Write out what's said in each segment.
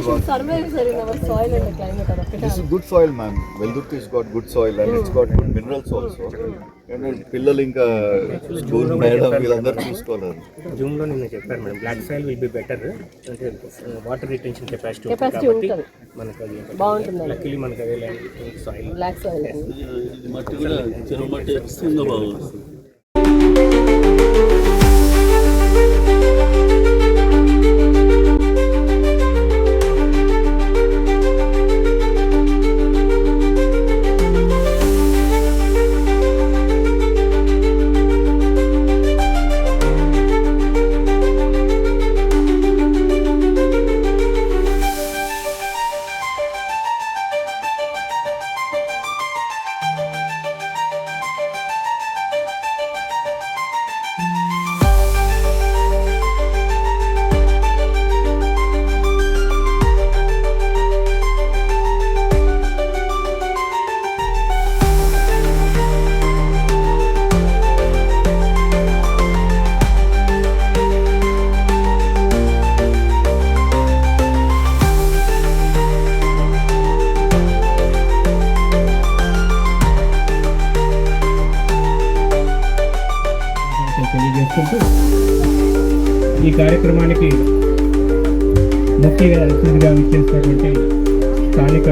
should survive, sir, in our soil and the climate. This is good soil, ma'am. Veldurthi has got good soil and it's got good minerals also. And పిల్లలు ఇంకా school madam వీళ్ళందరూ చూసుకోవాలి. Zoom లో నేను చెప్పాను madam, black soil will be better, అంటే water retention capacity ఉంటుంది. మనకు అది బాగుంటుంది. లక్కీలీ మనకు అదే సాయిల్ బ్లాక్ సాయిల్ మట్టి కూడా చెరువు మట్టి వస్తుందో బాగుంది. తెలియజేసుకుంటూ ఈ కార్యక్రమానికి ముఖ్య అతిథిగా విచ్చేసినటువంటి స్థానిక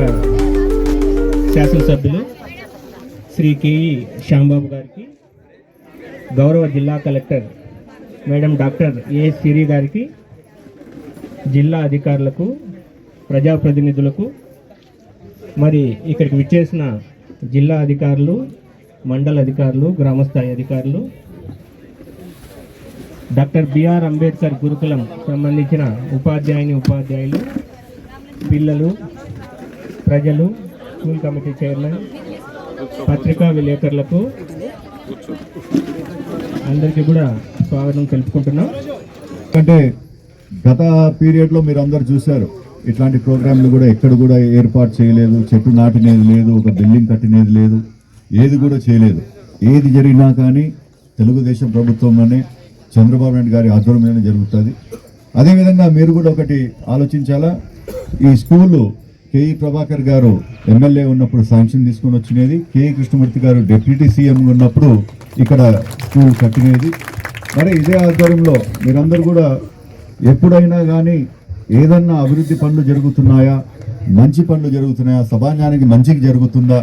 శాసనసభ్యులు శ్రీ కేఈ శ్యాంబాబు గారికి, గౌరవ జిల్లా కలెక్టర్ మేడం డాక్టర్ ఏ సిరి గారికి, జిల్లా అధికారులకు, ప్రజాప్రతినిధులకు, మరి ఇక్కడికి విచ్చేసిన జిల్లా అధికారులు, మండల అధికారులు, గ్రామస్థాయి అధికారులు, డాక్టర్ బిఆర్ అంబేద్కర్ గురుకులం సంబంధించిన ఉపాధ్యాయులు, పిల్లలు, ప్రజలు, స్కూల్ కమిటీ చైర్మన్, పత్రికా విలేకరులకు అందరికీ కూడా స్వాగతం తెలుపుకుంటున్నాం. అంటే గత పీరియడ్లో మీరు అందరు చూశారు, ఇట్లాంటి ప్రోగ్రాంలు కూడా ఎక్కడ కూడా ఏర్పాటు చేయలేదు, చెట్టు నాటినేది లేదు, ఒక బిల్డింగ్ కట్టినేది లేదు, ఏది కూడా చేయలేదు. ఏది జరిగినా కానీ తెలుగుదేశం ప్రభుత్వంలోనే చంద్రబాబు నాయుడు గారి ఆధ్వర్యంలోనే జరుగుతుంది. అదేవిధంగా మీరు కూడా ఒకటి ఆలోచించాలా, ఈ స్కూలు కేఈ ప్రభాకర్ గారు ఎమ్మెల్యే ఉన్నప్పుడు శాంక్షన్ తీసుకొని వచ్చినది, కేఈ కృష్ణమూర్తి గారు డిప్యూటీ సీఎం ఉన్నప్పుడు ఇక్కడ స్కూల్ కట్టినది. మరి ఇదే ఆధ్వర్యంలో మీరందరూ కూడా ఎప్పుడైనా కానీ ఏదన్నా అభివృద్ధి పనులు జరుగుతున్నాయా, మంచి పనులు జరుగుతున్నాయా, సమాజానికి మంచికి జరుగుతుందా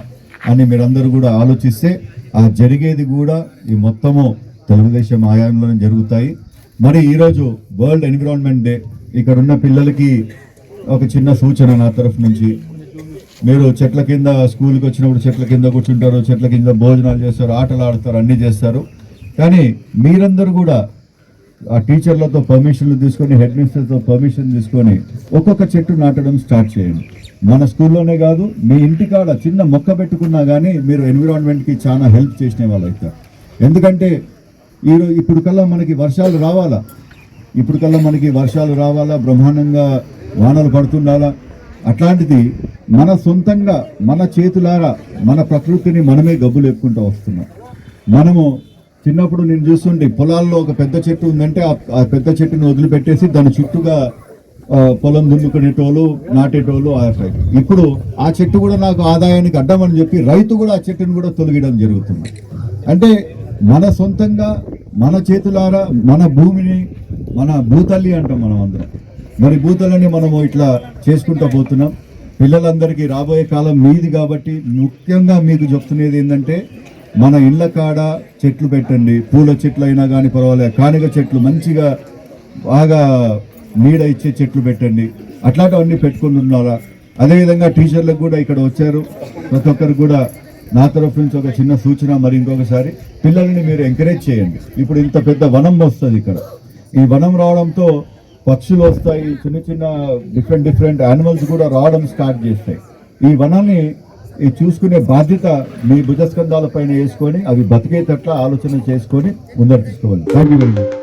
అని మీరందరూ కూడా ఆలోచిస్తే ఆ జరిగేది కూడా ఈ మొత్తము తెలుగుదేశం ఆయామంలోనే జరుగుతాయి. మరి ఈరోజు వరల్డ్ ఎన్విరాన్మెంట్ డే, ఇక్కడ ఉన్న పిల్లలకి ఒక చిన్న సూచన నా తరఫు నుంచి, మీరు చెట్ల కింద స్కూల్కి వచ్చినప్పుడు చెట్ల కింద కూర్చుంటారు, చెట్ల కింద భోజనాలు చేస్తారు, ఆటలు ఆడతారు, అన్నీ చేస్తారు. కానీ మీరందరూ కూడా ఆ టీచర్లతో పర్మిషన్లు తీసుకొని, హెడ్ మినిస్టర్తో పర్మిషన్ తీసుకొని ఒక్కొక్క చెట్టు నాటడం స్టార్ట్ చేయండి. మన స్కూల్లోనే కాదు, మీ ఇంటికాడ చిన్న మొక్క పెట్టుకున్నా కానీ మీరు ఎన్విరాన్మెంట్కి చాలా హెల్ప్ చేసిన వాళ్ళు అవుతారు. ఎందుకంటే ఇప్పుడు కల్లా మనకి వర్షాలు రావాలా, బ్రహ్మాండంగా వానలు పడుతుండాలా. అట్లాంటిది మన సొంతంగా మన చేతులారా మన ప్రకృతిని మనమే గబ్బులు ఎక్కుంటూ వస్తున్నాం. మనము చిన్నప్పుడు నేను చూస్తుంటే పొలాల్లో ఒక పెద్ద చెట్టు ఉందంటే ఆ పెద్ద చెట్టుని వదిలిపెట్టేసి దాని చుట్టూగా పొలం దున్నుకునేటోళ్ళు, నాటేటోళ్ళు. ఇప్పుడు ఆ చెట్టు కూడా నాకు ఆదాయానికి అడ్డమని చెప్పి రైతు కూడా ఆ చెట్టుని కూడా తొలగడం జరుగుతుంది. అంటే మన సొంతంగా మన చేతులారా మన భూమిని, మన భూతల్లి అంటాం మనం అందరం, మరి భూతల్లిని మనము ఇట్లా చేసుకుంటూ పోతున్నాం. పిల్లలందరికీ రాబోయే కాలం మీది కాబట్టి ముఖ్యంగా మీకు చెప్తున్నది ఏంటంటే, మన ఇళ్ళ కాడ చెట్లు పెట్టండి. పూల చెట్లు అయినా కానీ పర్వాలేదు, కానిగ చెట్లు మంచిగా బాగా నీడ ఇచ్చే చెట్లు పెట్టండి. అట్లాంటివన్నీ పెట్టుకుని ఉన్నారా. అదేవిధంగా టీచర్లకు కూడా ఇక్కడ వచ్చారు, ప్రతి ఒక్కరికి కూడా నా తరఫు నుంచి ఒక చిన్న సూచన. మరి ఇంకొకసారి పిల్లల్ని మీరు ఎంకరేజ్ చేయండి. ఇప్పుడు ఇంత పెద్ద వనం వస్తుంది ఇక్కడ, ఈ వనం రావడంతో పక్షులు వస్తాయి, చిన్న చిన్న డిఫరెంట్ యానిమల్స్ కూడా రావడం స్టార్ట్ చేస్తాయి. ఈ వనాన్ని చూసుకునే బాధ్యత మీ భుజస్కంధాల పైన వేసుకొని అవి బతికేటట్లా ఆలోచన చేసుకొని ముందరు తీసుకోవాలి. Thank you very much.